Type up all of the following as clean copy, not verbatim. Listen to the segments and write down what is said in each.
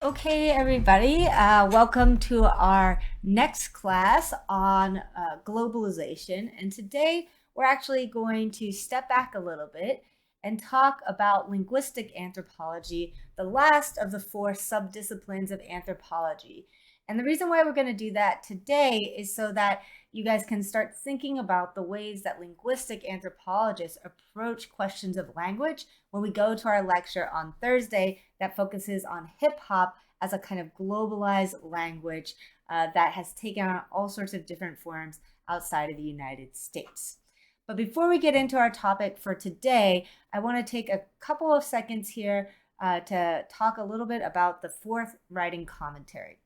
Okay, everybody, welcome to our next class on globalization. And today we're actually going to step back a little bit and talk about linguistic anthropology, the last of the four subdisciplines of anthropology. And the reason why we're going to do that today is so that you guys can start thinking about the ways that linguistic anthropologists approach questions of language when we go to our lecture on Thursday that focuses on hip hop as a kind of globalized language that has taken on all sorts of different forms outside of the United States. But before we get into our topic for today, I want to take a couple of seconds here to talk a little bit about the fourth writing commentary.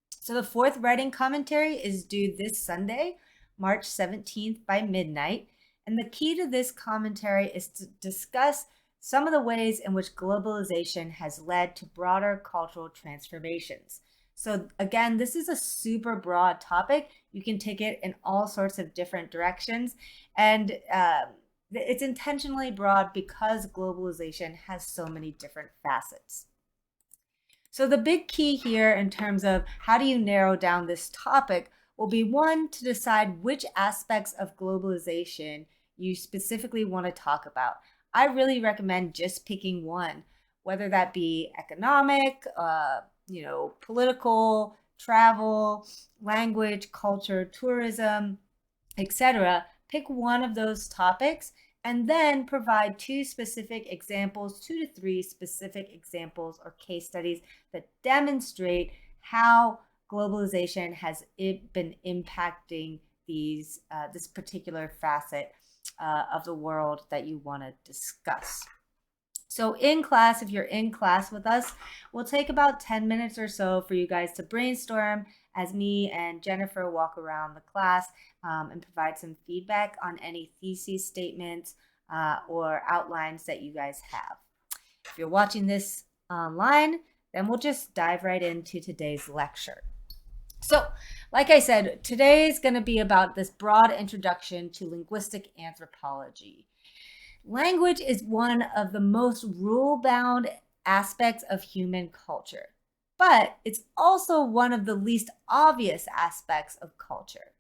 So the fourth writing commentary is due this Sunday, March 17th by midnight. And the key to this commentary is to discuss some of the ways in which globalization has led to broader cultural transformations. So again, this is a super broad topic. You can take it in all sorts of different directions. And it's intentionally broad because globalization has so many different facets. So the big key here in terms of how do you narrow down this topic will be one, to decide which aspects of globalization you specifically want to talk about. I really recommend just picking one, whether that be economic, political, travel, language, culture, tourism, etc. Pick one of those topics and then provide two specific examples, 2 to 3 specific examples or case studies that demonstrate how globalization has been impacting this particular facet of the world that you want to discuss. So in class, if you're in class with us, we'll take about 10 minutes or so for you guys to brainstorm as me and Jennifer walk around the class and provide some feedback on any thesis statements or outlines that you guys have. If you're watching this online, then we'll just dive right into today's lecture. So, like I said, today is going to be about this broad introduction to linguistic anthropology. Language is one of the most rule-bound aspects of human culture, but it's also one of the least obvious aspects of culture.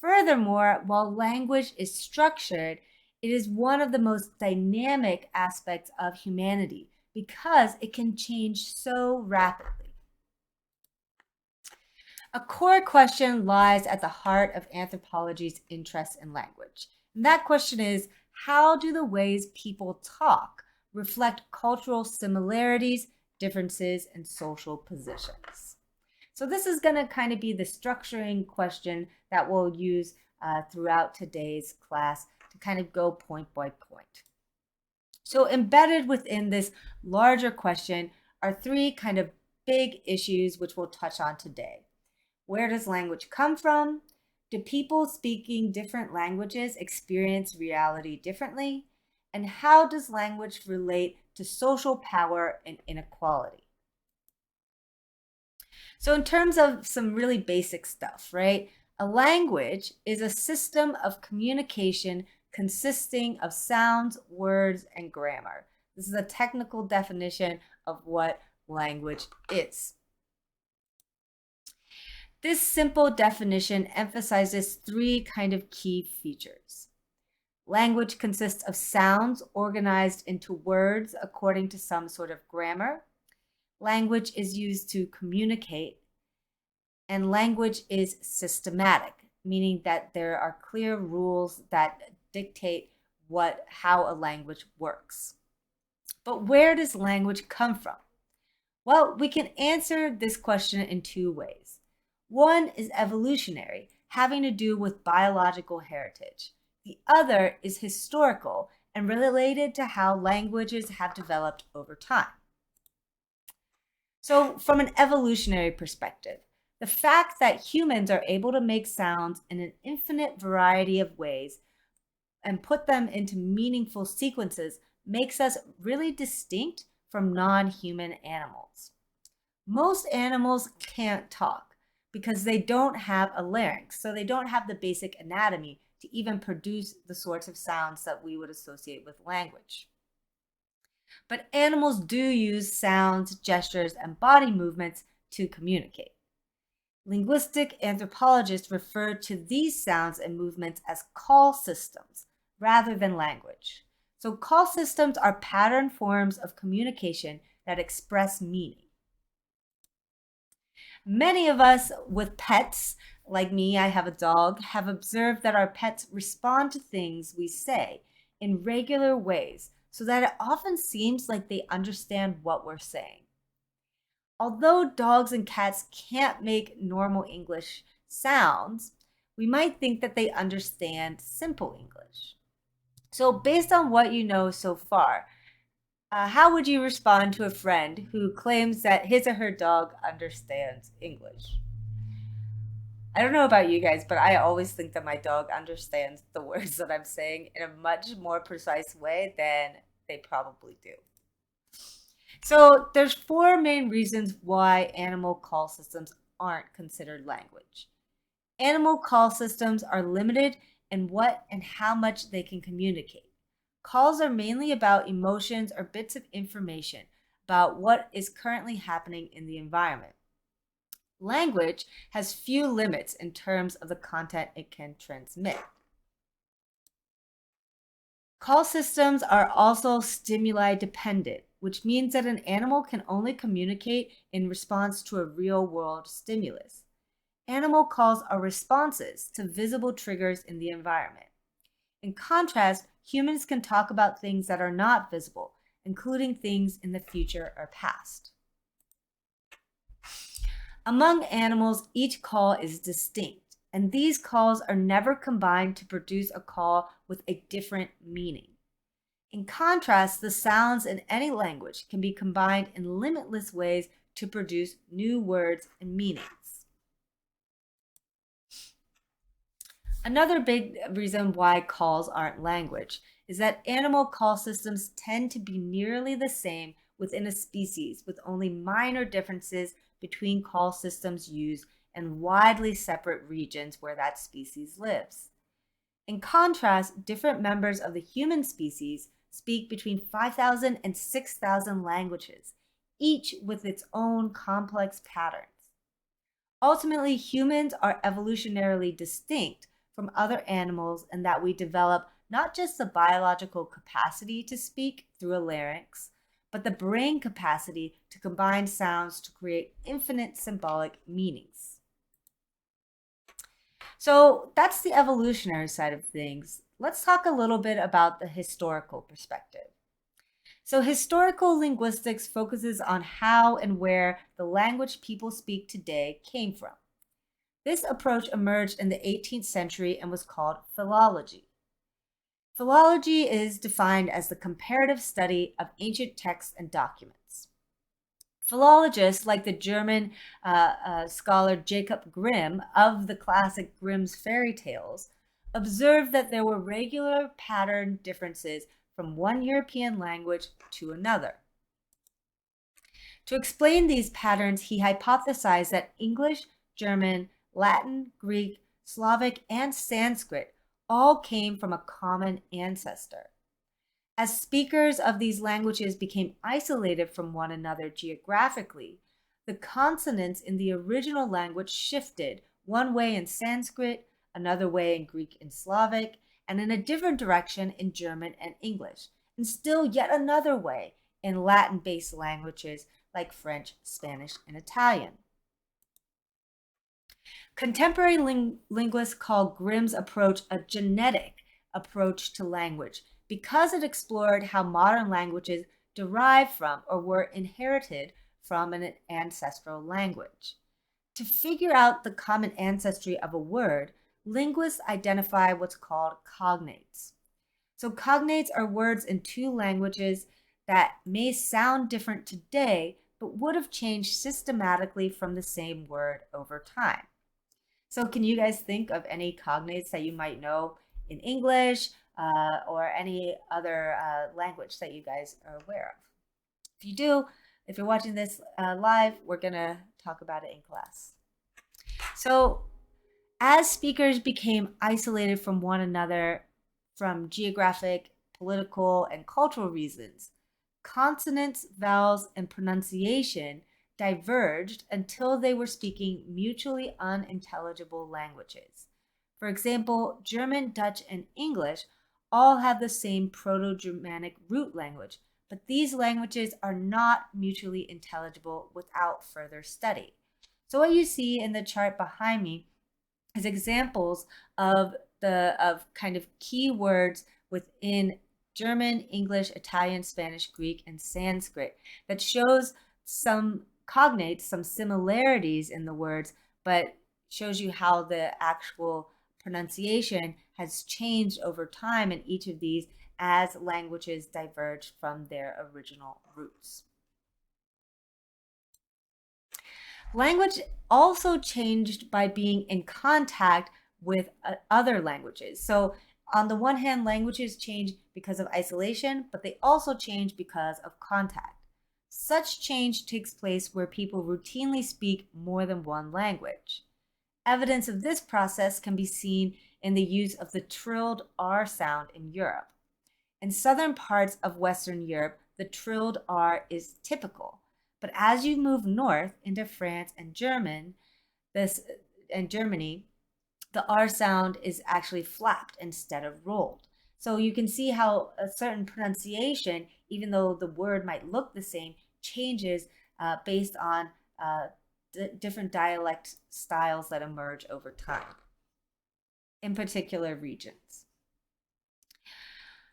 Furthermore, while language is structured, it is one of the most dynamic aspects of humanity because it can change so rapidly. A core question lies at the heart of anthropology's interest in language. And that question is, how do the ways people talk reflect cultural similarities, differences, and social positions? So this is going to kind of be the structuring question that we'll use throughout today's class to kind of go point by point. So embedded within this larger question are three kind of big issues which we'll touch on today. Where does language come from? Do people speaking different languages experience reality differently? And how does language relate to social power and inequality? So in terms of some really basic stuff, right? A language is a system of communication consisting of sounds, words, and grammar. This is a technical definition of what language is. This simple definition emphasizes three kind of key features. Language consists of sounds organized into words according to some sort of grammar. Language is used to communicate, and language is systematic, meaning that there are clear rules that dictate how a language works. But where does language come from? Well, we can answer this question in two ways. One is evolutionary, having to do with biological heritage. The other is historical and related to how languages have developed over time. So from an evolutionary perspective, the fact that humans are able to make sounds in an infinite variety of ways and put them into meaningful sequences makes us really distinct from non-human animals. Most animals can't talk because they don't have a larynx, so they don't have the basic anatomy to even produce the sorts of sounds that we would associate with language. But animals do use sounds, gestures, and body movements to communicate. Linguistic anthropologists refer to these sounds and movements as call systems rather than language. So, call systems are pattern forms of communication that express meaning. Many of us with pets, like me, I have a dog, have observed that our pets respond to things we say in regular ways so that it often seems like they understand what we're saying. Although dogs and cats can't make normal English sounds, we might think that they understand simple English. So, based on what you know so far, how would you respond to a friend who claims that his or her dog understands English? I don't know about you guys, but I always think that my dog understands the words that I'm saying in a much more precise way than they probably do. So there's four main reasons why animal call systems aren't considered language. Animal call systems are limited in what and how much they can communicate. Calls are mainly about emotions or bits of information about what is currently happening in the environment. Language has few limits in terms of the content it can transmit. Call systems are also stimuli dependent, which means that an animal can only communicate in response to a real world stimulus. Animal calls are responses to visible triggers in the environment. In contrast, humans can talk about things that are not visible, including things in the future or past. Among animals, each call is distinct, and these calls are never combined to produce a call with a different meaning. In contrast, the sounds in any language can be combined in limitless ways to produce new words and meanings. Another big reason why calls aren't language is that animal call systems tend to be nearly the same within a species, with only minor differences between call systems used in widely separate regions where that species lives. In contrast, different members of the human species speak between 5,000 and 6,000 languages, each with its own complex patterns. Ultimately, humans are evolutionarily distinct from other animals in that we develop not just the biological capacity to speak through a larynx, but the brain capacity to combine sounds to create infinite symbolic meanings. So that's the evolutionary side of things. Let's talk a little bit about the historical perspective. So historical linguistics focuses on how and where the language people speak today came from. This approach emerged in the 18th century and was called philology. Philology is defined as the comparative study of ancient texts and documents. Philologists, like the German scholar Jacob Grimm of the classic Grimm's fairy tales, observed that there were regular pattern differences from one European language to another. To explain these patterns, he hypothesized that English, German, Latin, Greek, Slavic, and Sanskrit all came from a common ancestor. As speakers of these languages became isolated from one another geographically, the consonants in the original language shifted one way in Sanskrit, another way in Greek and Slavic, and in a different direction in German and English, and still yet another way in Latin-based languages like French, Spanish, and Italian. Contemporary linguists call Grimm's approach a genetic approach to language because it explored how modern languages derive from or were inherited from an ancestral language. To figure out the common ancestry of a word, linguists identify what's called cognates. So cognates are words in two languages that may sound different today, but would have changed systematically from the same word over time. So can you guys think of any cognates that you might know in English or any other language that you guys are aware of? If you do, if you're watching this live, we're going to talk about it in class. So as speakers became isolated from one another from geographic, political, and cultural reasons, consonants, vowels, and pronunciation diverged until they were speaking mutually unintelligible languages. For example, German, Dutch, and English all have the same Proto-Germanic root language, but these languages are not mutually intelligible without further study. So what you see in the chart behind me is examples of kind of key words within German, English, Italian, Spanish, Greek, and Sanskrit that shows some cognates, some similarities in the words, but shows you how the actual pronunciation has changed over time in each of these as languages diverge from their original roots. Language also changed by being in contact with other languages. So on the one hand, languages change because of isolation, but they also change because of contact. Such change takes place where people routinely speak more than one language. Evidence of this process can be seen in the use of the trilled R sound in Europe. In southern parts of Western Europe, the trilled R is typical. But as you move north into France and Germany, the R sound is actually flapped instead of rolled. So you can see how a certain pronunciation, even though the word might look the same, changes based on different dialect styles that emerge over time in particular regions.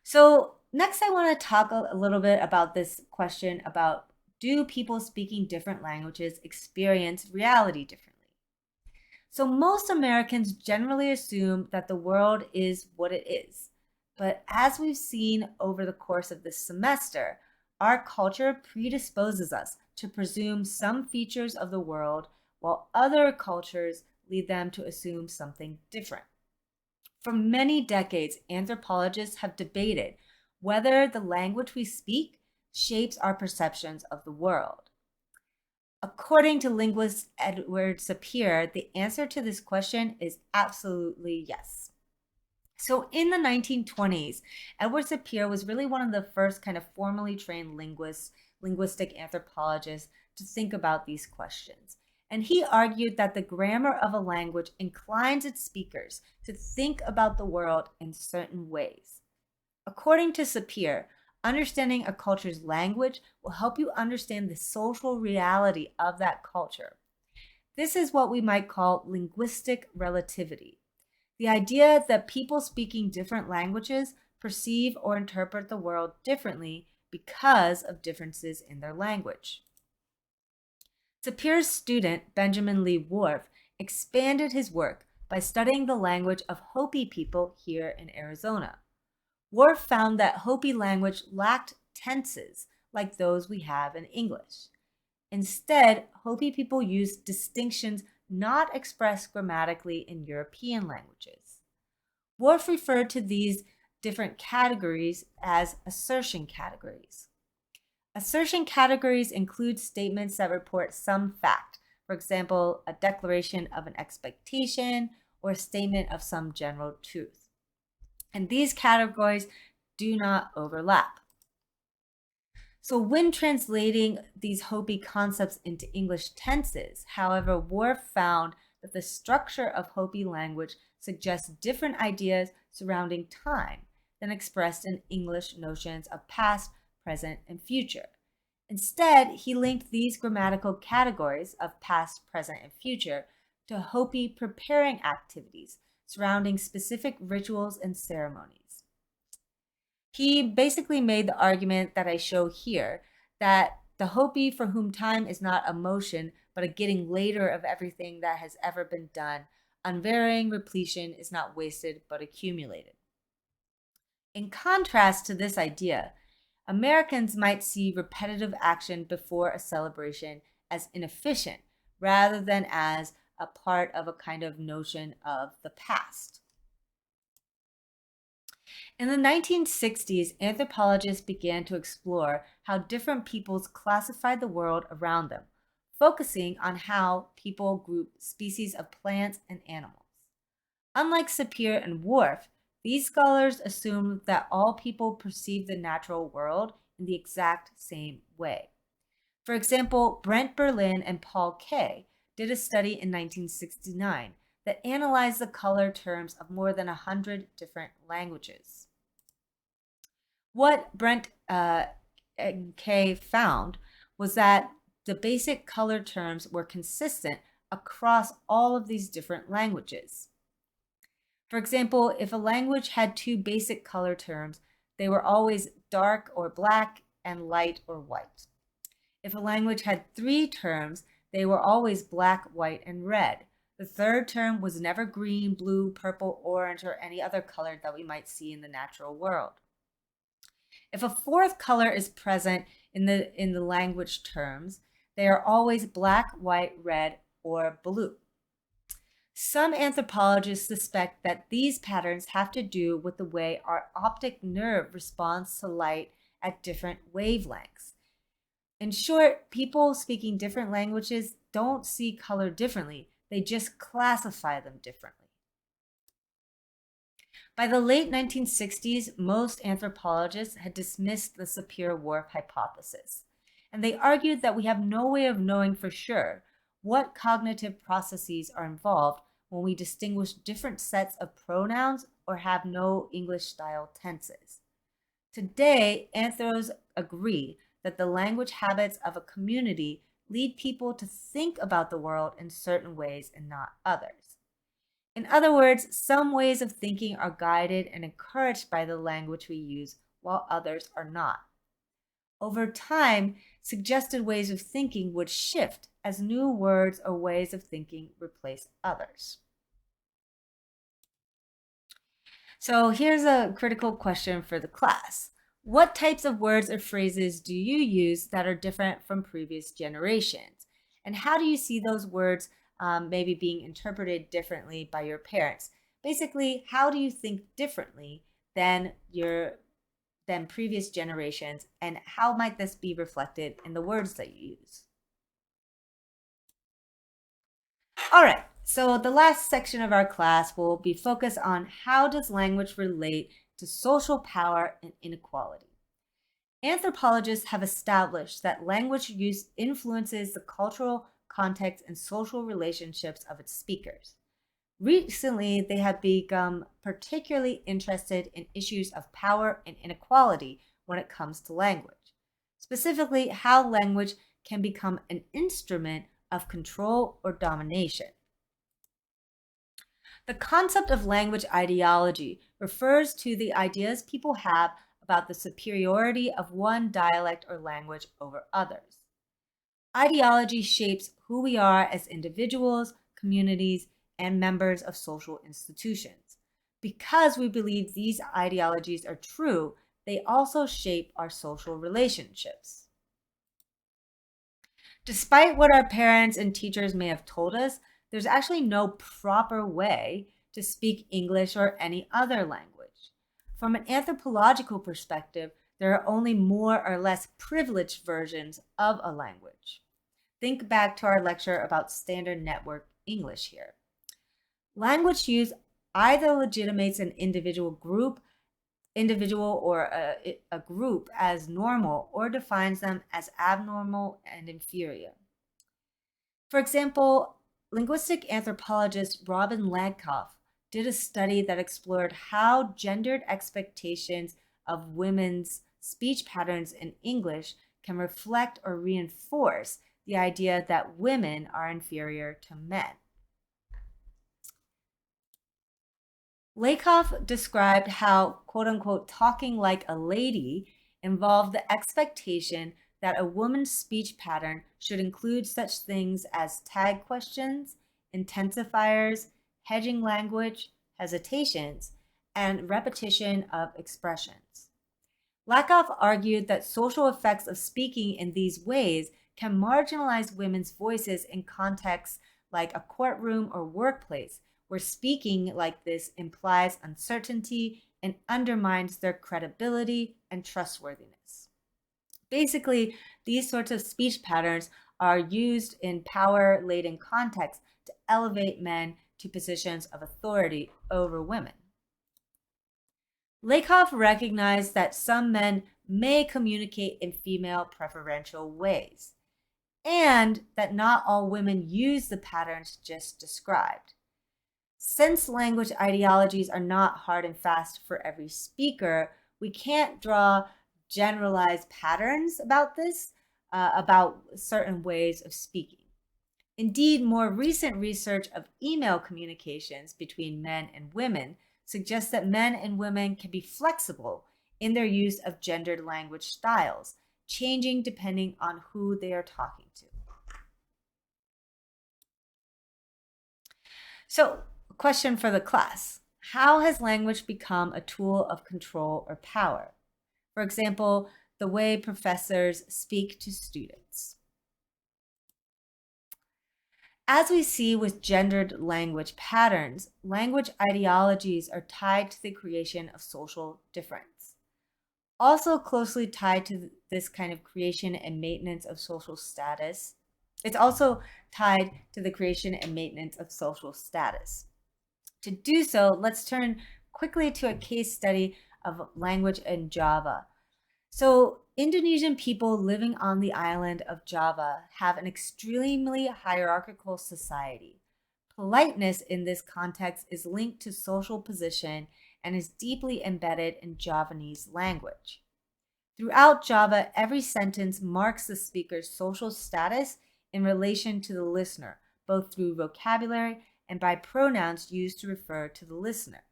So next I want to talk a little bit about this question about, do people speaking different languages experience reality differently? So most Americans generally assume that the world is what it is. But as we've seen over the course of this semester, our culture predisposes us to presume some features of the world, while other cultures lead them to assume something different. For many decades, anthropologists have debated whether the language we speak shapes our perceptions of the world. According to linguist Edward Sapir, the answer to this question is absolutely yes. So in the 1920s, Edward Sapir was really one of the first kind of formally trained linguistic anthropologists to think about these questions. And he argued that the grammar of a language inclines its speakers to think about the world in certain ways. According to Sapir, understanding a culture's language will help you understand the social reality of that culture. This is what we might call linguistic relativity. The idea that people speaking different languages perceive or interpret the world differently because of differences in their language. Sapir's student, Benjamin Lee Whorf, expanded his work by studying the language of Hopi people here in Arizona. Whorf found that Hopi language lacked tenses like those we have in English. Instead, Hopi people used distinctions not expressed grammatically in European languages. Whorf referred to these different categories as assertion categories. Assertion categories include statements that report some fact, for example, a declaration of an expectation or a statement of some general truth. And these categories do not overlap. So when translating these Hopi concepts into English tenses, however, Whorf found that the structure of Hopi language suggests different ideas surrounding time than expressed in English notions of past, present, and future. Instead, he linked these grammatical categories of past, present, and future to Hopi preparing activities surrounding specific rituals and ceremonies. He basically made the argument that I show here, that the Hopi for whom time is not a motion, but a getting later of everything that has ever been done, unvarying repletion is not wasted, but accumulated. In contrast to this idea, Americans might see repetitive action before a celebration as inefficient, rather than as a part of a kind of notion of the past. In the 1960s, anthropologists began to explore how different peoples classified the world around them, focusing on how people group species of plants and animals. Unlike Sapir and Whorf, these scholars assumed that all people perceive the natural world in the exact same way. For example, Brent Berlin and Paul Kay did a study in 1969 that analyzed the color terms of more than 100 different languages. What Brent and Kay found was that the basic color terms were consistent across all of these different languages. For example, if a language had two basic color terms, they were always dark or black and light or white. If a language had three terms, they were always black, white, and red. The third term was never green, blue, purple, orange, or any other color that we might see in the natural world. If a fourth color is present in the language terms, they are always black, white, red, or blue. Some anthropologists suspect that these patterns have to do with the way our optic nerve responds to light at different wavelengths. In short, people speaking different languages don't see color differently, they just classify them differently. By the late 1960s, most anthropologists had dismissed the Sapir-Whorf hypothesis, and they argued that we have no way of knowing for sure what cognitive processes are involved when we distinguish different sets of pronouns or have no English-style tenses. Today, anthros agree that the language habits of a community lead people to think about the world in certain ways and not others. In other words, some ways of thinking are guided and encouraged by the language we use, while others are not. Over time, suggested ways of thinking would shift as new words or ways of thinking replace others. So here's a critical question for the class. What types of words or phrases do you use that are different from previous generations? And how do you see those words maybe being interpreted differently by your parents? Basically, how do you think differently than previous generations, and how might this be reflected in the words that you use? All right, so the last section of our class will be focused on how does language relate to social power and inequality. Anthropologists have established that language use influences the cultural context and social relationships of its speakers. Recently, they have become particularly interested in issues of power and inequality when it comes to language, specifically how language can become an instrument of control or domination. The concept of language ideology refers to the ideas people have about the superiority of one dialect or language over others. Ideology shapes who we are as individuals, communities, and members of social institutions. Because we believe these ideologies are true, they also shape our social relationships. Despite what our parents and teachers may have told us, there's actually no proper way to speak English or any other language. From an anthropological perspective, there are only more or less privileged versions of a language. Think back to our lecture about standard network English here. Language use either legitimates an individual or a group as normal, or defines them as abnormal and inferior. For example, linguistic anthropologist Robin Ladkoff did a study that explored how gendered expectations of women's speech patterns in English can reflect or reinforce the idea that women are inferior to men. Ladkoff described how, quote-unquote, talking like a lady involved the expectation that a woman's speech pattern should include such things as tag questions, intensifiers, hedging language, hesitations, and repetition of expressions. Ladkoff argued that social effects of speaking in these ways can marginalize women's voices in contexts like a courtroom or workplace, where speaking like this implies uncertainty and undermines their credibility and trustworthiness. Basically, these sorts of speech patterns are used in power-laden contexts to elevate men to positions of authority over women. Ladkoff recognized that some men may communicate in female preferential ways, and that not all women use the patterns just described. Since language ideologies are not hard and fast for every speaker, we can't draw generalized patterns about this, about certain ways of speaking. Indeed, more recent research of email communications between men and women suggests that men and women can be flexible in their use of gendered language styles, changing depending on who they are talking to. So, a question for the class. How has language become a tool of control or power? For example, the way professors speak to students. As we see with gendered language patterns, language ideologies are tied to the creation of social difference. Also closely tied to this kind of creation and maintenance of social status. It's also tied to the creation and maintenance of social status. To do so, let's turn quickly to a case study of language in Java. So, Indonesian people living on the island of Java have an extremely hierarchical society. Politeness in this context is linked to social position and is deeply embedded in Javanese language. Throughout Java, every sentence marks the speaker's social status in relation to the listener, both through vocabulary and by pronouns used to refer to the listener.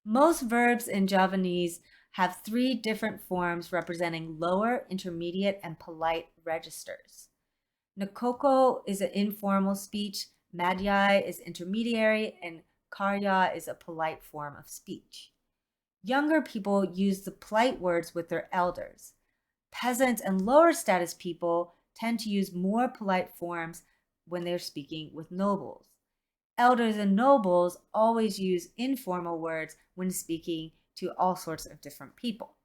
Most verbs in Javanese have three different forms representing lower, intermediate, and polite registers. Nakoko is an informal speech, Madhyai is intermediary, and Karya is a polite form of speech. Younger people use the polite words with their elders. Peasants and lower status people tend to use more polite forms when they're speaking with nobles. Elders and nobles always use informal words when speaking to all sorts of different people.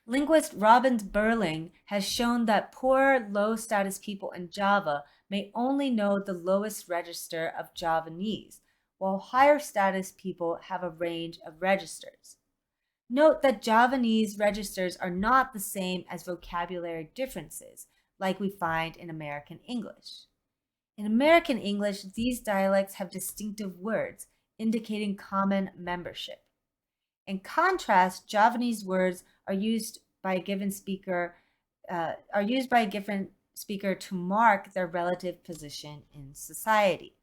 Linguist Robin Burling has shown that poor, low-status people in Java may only know the lowest register of Javanese, while higher-status people have a range of registers. Note that Javanese registers are not the same as vocabulary differences, like we find in American English. In American English, these dialects have distinctive words, indicating common membership. In contrast, Javanese words are used by a given speaker to mark their relative position in society.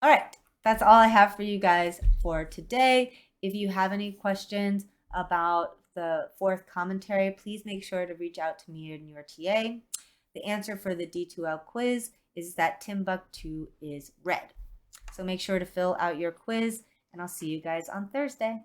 All right, that's all I have for you guys for today. If you have any questions about the fourth commentary, please make sure to reach out to me and your TA. The answer for the D2L quiz is that Timbuktu is red. So make sure to fill out your quiz, and I'll see you guys on Thursday.